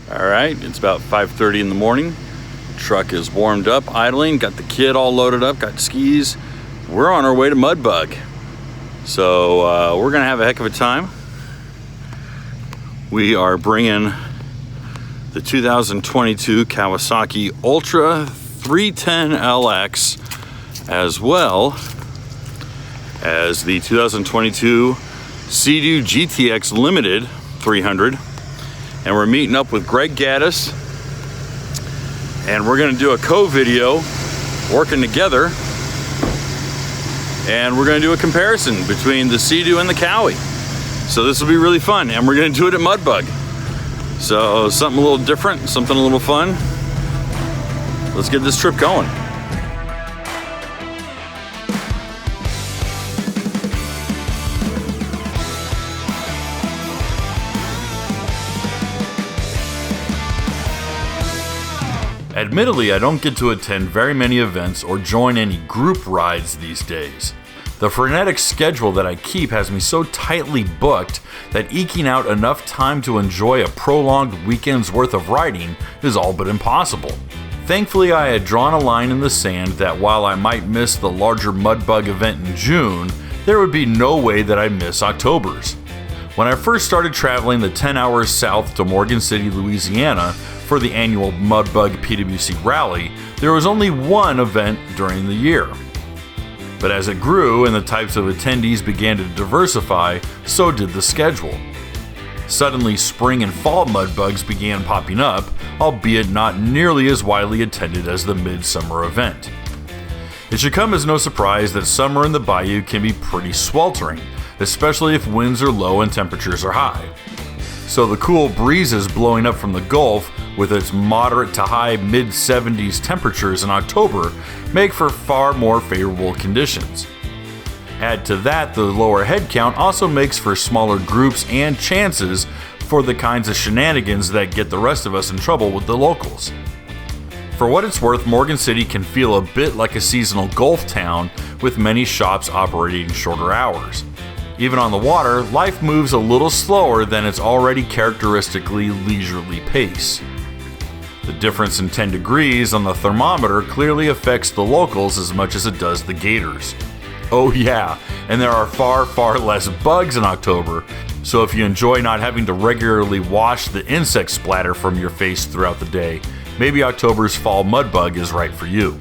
All right, it's about 5:30 in the morning. Truck is warmed up, idling, got the kit all loaded up, got skis. We're on our way to Mudbug. So we're gonna have a heck of a time. We are bringing the 2022 Kawasaki Ultra 310LX, as well as the 2022 Sea-Doo GTX Limited 300. And we're meeting up with Greg Gaddis, and we're gonna do a co-video working together, and we're gonna do a comparison between the Sea-Doo and the Cowie. So this will be really fun, and we're gonna do it at Mudbug. So something a little different, something a little fun. Let's get this trip going. Admittedly, I don't get to attend very many events or join any group rides these days. The frenetic schedule that I keep has me so tightly booked that eking out enough time to enjoy a prolonged weekend's worth of riding is all but impossible. Thankfully, I had drawn a line in the sand that while I might miss the larger Mudbug event in June, there would be no way that I'd miss October's. When I first started traveling the 10 hours south to Morgan City, Louisiana for the annual Mudbug PWC Rally, there was only one event during the year. But as it grew and the types of attendees began to diversify, so did the schedule. Suddenly, spring and fall Mudbugs began popping up, albeit not nearly as widely attended as the midsummer event. It should come as no surprise that summer in the Bayou can be pretty sweltering, especially if winds are low and temperatures are high. So the cool breezes blowing up from the Gulf with its moderate to high mid-70s temperatures in October make for far more favorable conditions. Add to that the lower head count also makes for smaller groups and chances for the kinds of shenanigans that get the rest of us in trouble with the locals. For what it's worth, Morgan City can feel a bit like a seasonal Gulf town with many shops operating shorter hours. Even on the water, life moves a little slower than its already characteristically leisurely pace. The difference in 10 degrees on the thermometer clearly affects the locals as much as it does the gators. Oh yeah, and there are far, far less bugs in October, so if you enjoy not having to regularly wash the insect splatter from your face throughout the day, maybe October's Fall Mudbug is right for you.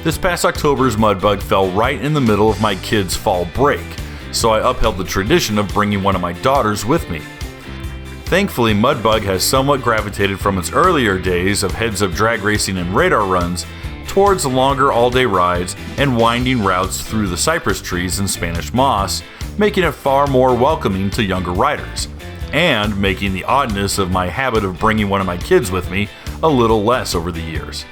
This past October's Mudbug fell right in the middle of my kids' fall break, so I upheld the tradition of bringing one of my daughters with me. Thankfully, Mudbug has somewhat gravitated from its earlier days of heads-up drag racing and radar runs towards longer all-day rides and winding routes through the cypress trees and Spanish moss, making it far more welcoming to younger riders, and making the oddness of my habit of bringing one of my kids with me a little less over the years.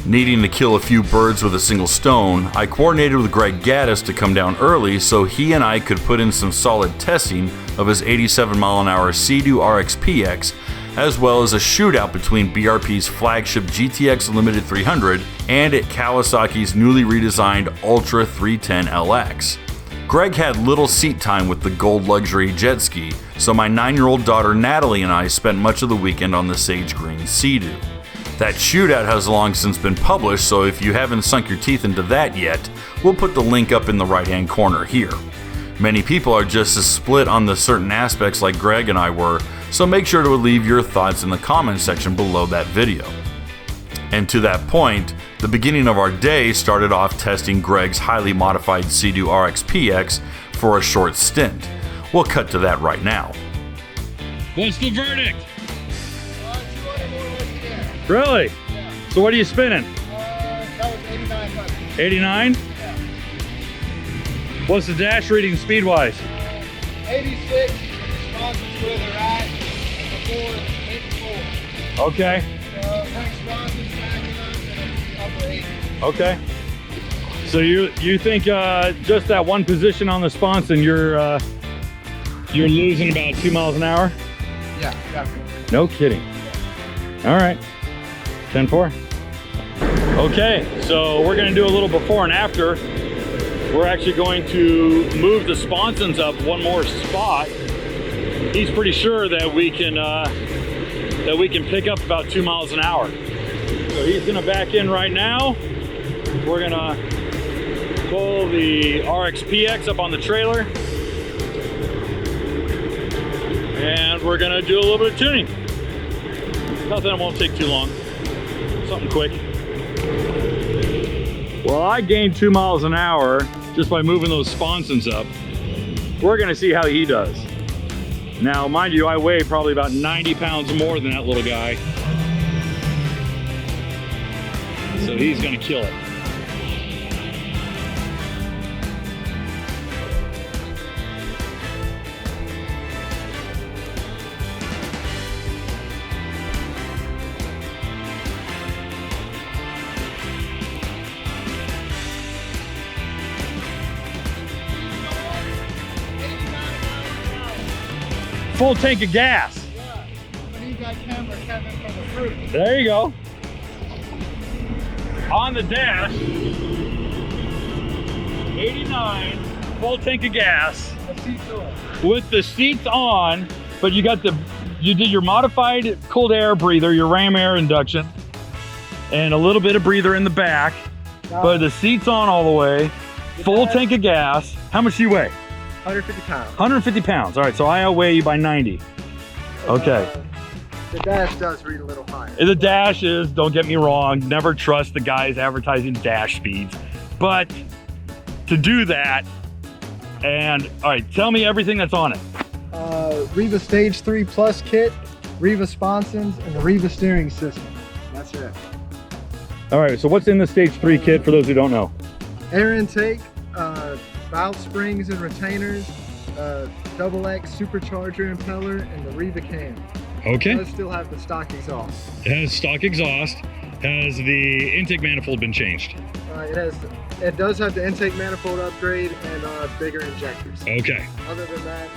Needing to kill a few birds with a single stone, I coordinated with Greg Gaddis to come down early so he and I could put in some solid testing of his 87-mile-an-hour Sea-Doo RXP-X, as well as a shootout between BRP's flagship GTX Limited 300 and Kawasaki's newly redesigned Ultra 310LX. Greg had little seat time with the gold luxury jet ski, so my 9-year-old daughter Natalie and I spent much of the weekend on the sage green Sea-Doo. That shootout has long since been published, so if you haven't sunk your teeth into that yet, we'll put the link up in the right-hand corner here. Many people are just as split on the certain aspects like Greg and I were, so make sure to leave your thoughts in the comments section below that video. And to that point, the beginning of our day started off testing Greg's highly modified Sea-Doo RXP-X for a short stint. We'll cut to that right now. What's the verdict? Really? Yeah. So what are you spinning? That was 8900. 89? Yeah. What's the dash reading speed-wise? 86, responses where they're at, and before 84. Okay. Next responses, maximum, and upper 80. Okay. So you think just that one position on the sponson, you're losing about 2 miles an hour? Yeah, definitely. No kidding. All right, 10-4. Okay, so we're gonna do a little before and after. We're actually going to move the sponsons up one more spot. He's pretty sure that we can pick up about 2 miles an hour. So he's gonna back in right now. We're gonna pull the RXP-X up on the trailer. And we're gonna do a little bit of tuning. Nothing that won't take too long. Something quick. Well, I gained 2 miles an hour just by moving those sponsons up. We're gonna see how he does. Now, mind you, I weigh probably about 90 pounds more than that little guy. So he's gonna kill it. Full tank of gas. Yeah. I need that camera coming from the fruit. There you go. On the dash, 89, full tank of gas. The seat's on. With the seats on, but you did your modified cold air breather, your ram air induction, and a little bit of breather in the back, but the seats on all the way, full tank of gas. How much do you weigh? 150 pounds. 150 pounds. All right, so I outweigh you by 90. Okay. The dash does read a little higher. The dash is, don't get me wrong, never trust the guys advertising dash speeds. But to do that, and all right, tell me everything that's on it. Riva Stage 3 Plus kit, Riva sponsons, and the Riva steering system. That's it. All right, so what's in the Stage 3 kit for those who don't know? Air intake, valve springs and retainers, double X supercharger impeller, and the Riva cam. Okay. It does still have the stock exhaust. It has stock exhaust. Has the intake manifold been changed? It does have the intake manifold upgrade and bigger injectors. Okay. Other than that,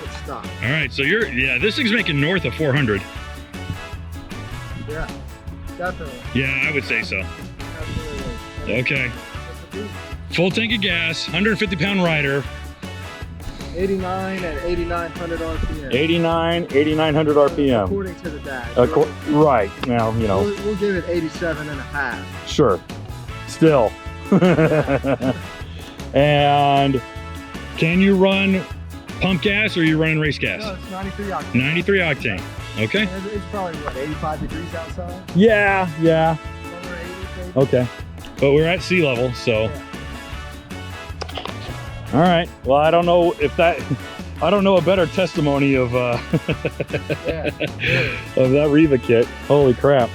it's stock. All right, so this thing's making north of 400. Yeah, definitely. Yeah, I would say so. Absolutely. Okay. Full tank of gas, 150 pound rider. 89 at 8,900 RPM. 8,900 RPM. According to the dash. Right, now, you know. We'll give it 87 and a half. Sure, still. And can you run pump gas or are you running race gas? No, it's 93 octane. 93 octane, okay. It's probably, what, 85 degrees outside? Yeah. Somewhere 80 maybe? Okay, but we're at sea level, so. Yeah. All right, well, I don't know a better testimony of, Yeah. of that Riva kit. Holy crap.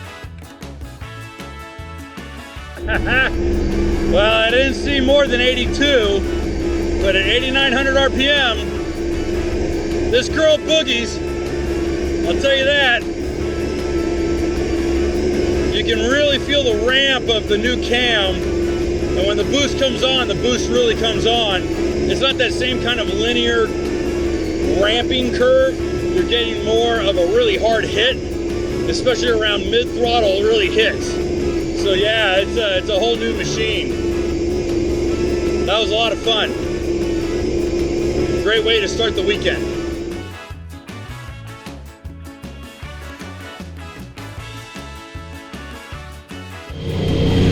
Well, I didn't see more than 82, but at 8,900 RPM, this girl boogies. I'll tell you that. You can really feel the ramp of the new cam, and when the boost comes on, the boost really comes on. It's not that same kind of linear ramping curve. You're getting more of a really hard hit, especially around mid-throttle, it really hits. So yeah, it's a whole new machine. That was a lot of fun. Great way to start the weekend.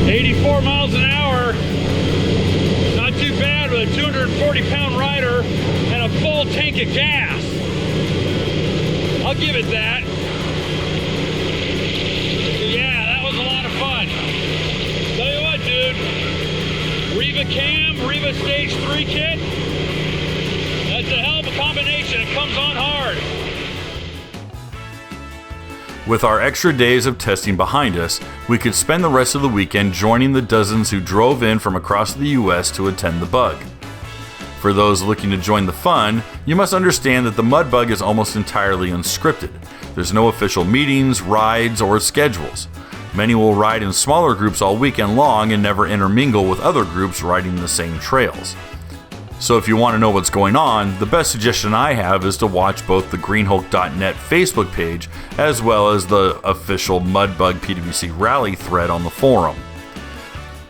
$84 miles an hour. Not too bad with a 240 pound rider and a full tank of gas. I'll give it that. Yeah, that was a lot of fun. Tell you what, dude. Riva cam, Riva Stage 3 kit. That's a hell of a combination. It comes on hard. With our extra days of testing behind us, we could spend the rest of the weekend joining the dozens who drove in from across the US to attend the bug. For those looking to join the fun, you must understand that the Mudbug is almost entirely unscripted. There's no official meetings, rides, or schedules. Many will ride in smaller groups all weekend long and never intermingle with other groups riding the same trails. So if you want to know what's going on, the best suggestion I have is to watch both the greenhulk.net Facebook page as well as the official Mudbug PWC Rally thread on the forum.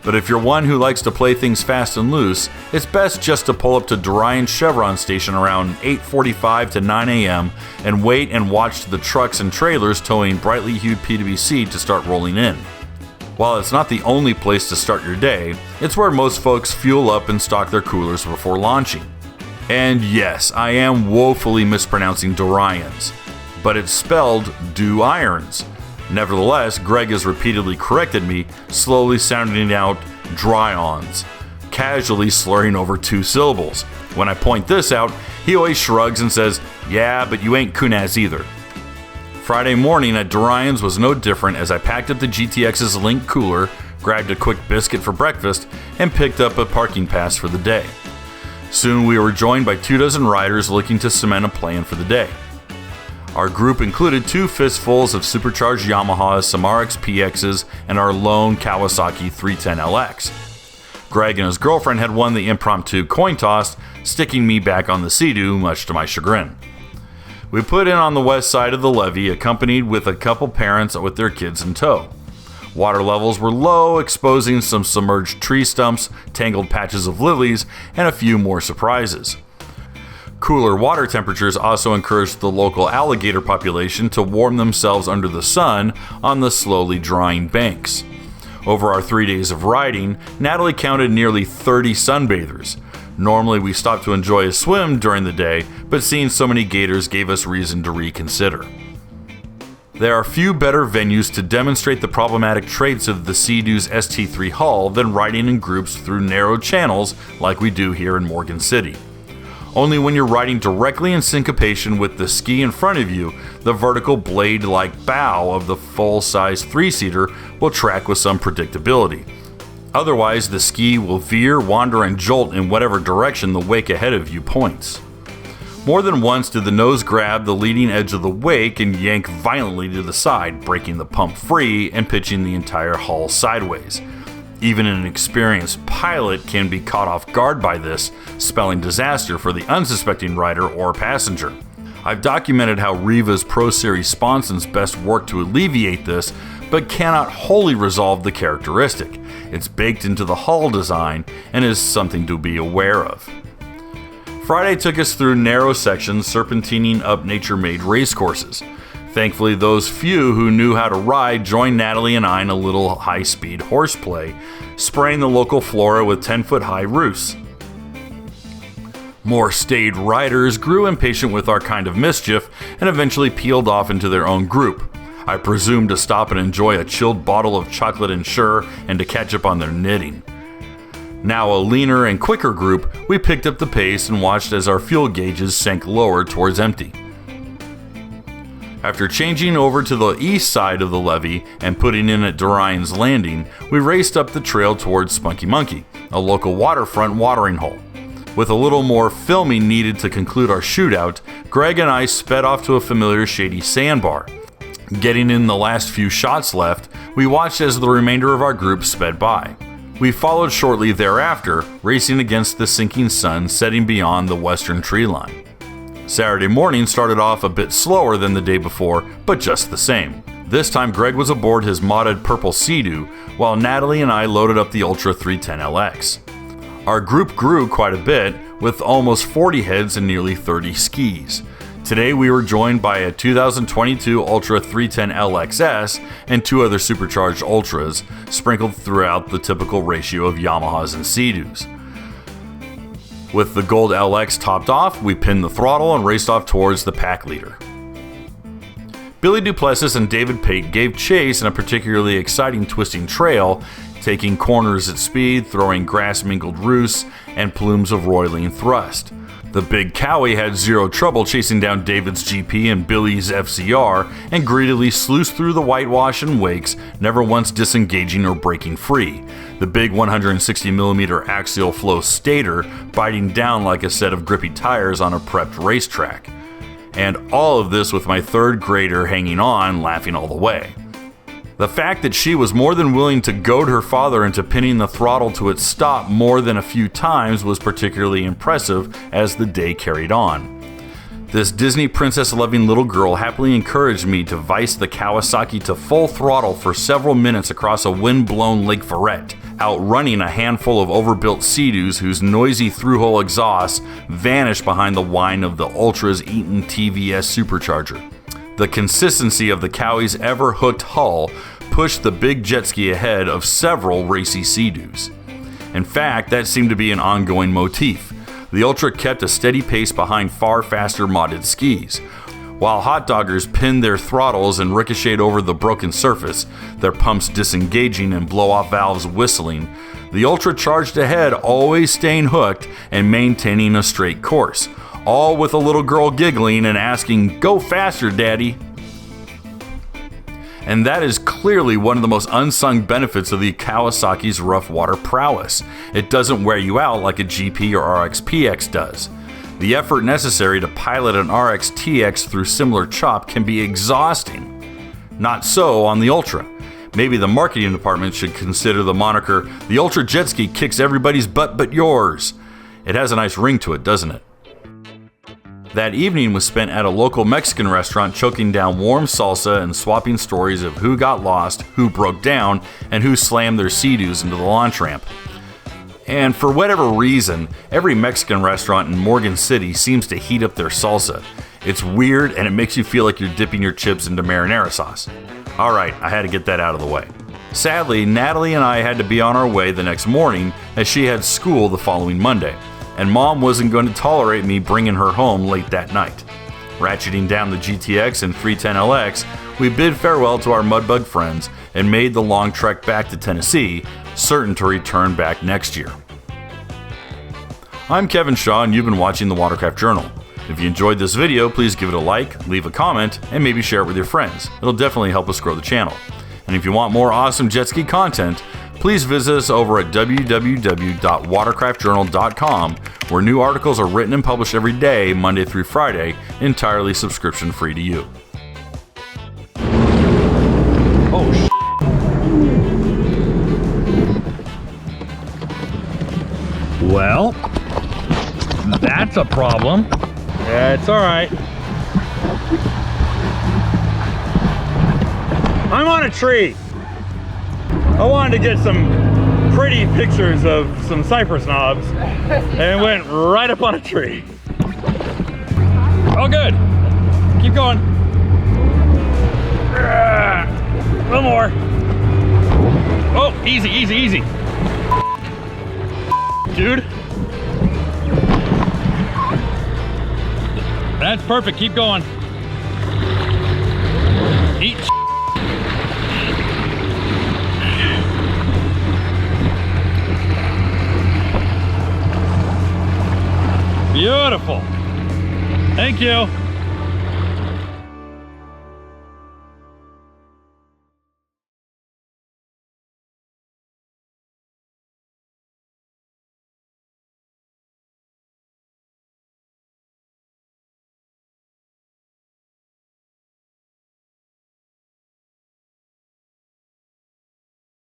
But if you're one who likes to play things fast and loose, it's best just to pull up to Dorian Chevron Station around 8:45 to 9 a.m. and wait and watch the trucks and trailers towing brightly hued PWC to start rolling in. While it's not the only place to start your day, it's where most folks fuel up and stock their coolers before launching. And yes, I am woefully mispronouncing Dorians, but it's spelled Do Irons. Nevertheless, Greg has repeatedly corrected me, slowly sounding out Dry-ons, casually slurring over 2 syllables. When I point this out, he always shrugs and says, "Yeah, but you ain't Kunaz either." Friday morning at Dorian's was no different as I packed up the GTX's Link cooler, grabbed a quick biscuit for breakfast, and picked up a parking pass for the day. Soon we were joined by 24 riders looking to cement a plan for the day. Our group included 2 fistfuls of supercharged Yamahas, some RXP-X's, and our lone Kawasaki 310LX. Greg and his girlfriend had won the impromptu coin toss, sticking me back on the Sea-Doo, much to my chagrin. We put in on the west side of the levee, accompanied with a couple parents with their kids in tow. Water levels were low, exposing some submerged tree stumps, tangled patches of lilies, and a few more surprises. Cooler water temperatures also encouraged the local alligator population to warm themselves under the sun on the slowly drying banks. Over our 3 days of riding, Natalie counted nearly 30 sunbathers. Normally we stop to enjoy a swim during the day, but seeing so many gators gave us reason to reconsider. There are few better venues to demonstrate the problematic traits of the Sea-Doo's ST3 hull than riding in groups through narrow channels like we do here in Morgan City. Only when you're riding directly in syncopation with the ski in front of you, the vertical blade-like bow of the full-size 3-seater will track with some predictability. Otherwise, the ski will veer, wander, and jolt in whatever direction the wake ahead of you points. More than once did the nose grab the leading edge of the wake and yank violently to the side, breaking the pump free and pitching the entire hull sideways. Even an experienced pilot can be caught off guard by this, spelling disaster for the unsuspecting rider or passenger. I've documented how Riva's Pro Series sponsons best work to alleviate this, but cannot wholly resolve the characteristic. It's baked into the hull design and is something to be aware of. Friday took us through narrow sections serpentining up nature-made race courses. Thankfully, those few who knew how to ride joined Natalie and I in a little high-speed horseplay, spraying the local flora with 10-foot-high roofs. More staid riders grew impatient with our kind of mischief and eventually peeled off into their own group. I presume to stop and enjoy a chilled bottle of chocolate Ensure and to catch up on their knitting. Now a leaner and quicker group, we picked up the pace and watched as our fuel gauges sank lower towards empty. After changing over to the east side of the levee and putting in at Dorian's Landing, we raced up the trail towards Spunky Monkey, a local waterfront watering hole. With a little more filming needed to conclude our shootout, Greg and I sped off to a familiar shady sandbar. Getting in the last few shots left, we watched as the remainder of our group sped by. We followed shortly thereafter, racing against the sinking sun setting beyond the western tree line. Saturday morning started off a bit slower than the day before, but just the same. This time Greg was aboard his modded purple Sea-Doo, while Natalie and I loaded up the Ultra 310LX. Our group grew quite a bit, with almost 40 heads and nearly 30 skis. Today we were joined by a 2022 Ultra 310LXS and 2 other supercharged Ultras, sprinkled throughout the typical ratio of Yamahas and Sea-Doos. With the gold LX topped off, we pinned the throttle and raced off towards the pack leader. Billy Duplesis and David Pate gave chase in a particularly exciting twisting trail, taking corners at speed, throwing grass-mingled roosts, and plumes of roiling thrust. The big Cowie had zero trouble chasing down David's GP and Billy's FCR and greedily sluiced through the whitewash and wakes, never once disengaging or breaking free. The big 160mm axial flow stator biting down like a set of grippy tires on a prepped racetrack. And all of this with my third grader hanging on, laughing all the way. The fact that she was more than willing to goad her father into pinning the throttle to its stop more than a few times was particularly impressive as the day carried on. This Disney princess-loving little girl happily encouraged me to vice the Kawasaki to full throttle for several minutes across a wind-blown Lake Verret, outrunning a handful of overbuilt Sea-Doos whose noisy through-hole exhausts vanished behind the whine of the Ultra's Eaton TVS supercharger. The consistency of the Kawai's ever-hooked hull pushed the big jet ski ahead of several racy Sea-Doos. In fact, that seemed to be an ongoing motif. The Ultra kept a steady pace behind far faster modded skis. While hot doggers pinned their throttles and ricocheted over the broken surface, their pumps disengaging and blow-off valves whistling, the Ultra charged ahead, always staying hooked and maintaining a straight course, all with a little girl giggling and asking, "Go faster, Daddy." And that is clearly one of the most unsung benefits of the Kawasaki's rough water prowess. It doesn't wear you out like a GP or RXP-X does. The effort necessary to pilot an RXT-X through similar chop can be exhausting. Not so on the Ultra. Maybe the marketing department should consider the moniker, "The Ultra Jet Ski kicks everybody's butt but yours." It has a nice ring to it, doesn't it? That evening was spent at a local Mexican restaurant choking down warm salsa and swapping stories of who got lost, who broke down, and who slammed their Sea-Doos into the launch ramp. And for whatever reason, every Mexican restaurant in Morgan City seems to heat up their salsa. It's weird and it makes you feel like you're dipping your chips into marinara sauce. Alright, I had to get that out of the way. Sadly, Natalie and I had to be on our way the next morning as she had school the following Monday. And Mom wasn't going to tolerate me bringing her home late that night. Ratcheting down the GTX and 310LX, we bid farewell to our Mudbug friends and made the long trek back to Tennessee, certain to return back next year. I'm Kevin Shaw and you've been watching the Watercraft Journal. If you enjoyed this video, please give it a like, leave a comment, and maybe share it with your friends. It'll definitely help us grow the channel. And if you want more awesome jet ski content, please visit us over at www.watercraftjournal.com, where new articles are written and published every day, Monday through Friday, entirely subscription free to you. Oh, well, that's a problem. Yeah, it's all right. I'm on a tree. I wanted to get some pretty pictures of some cypress knobs and it went right up on a tree. Oh, good. Keep going. A little more. Oh, easy, easy, easy. Dude. That's perfect. Keep going. Eat. Beautiful. Thank you.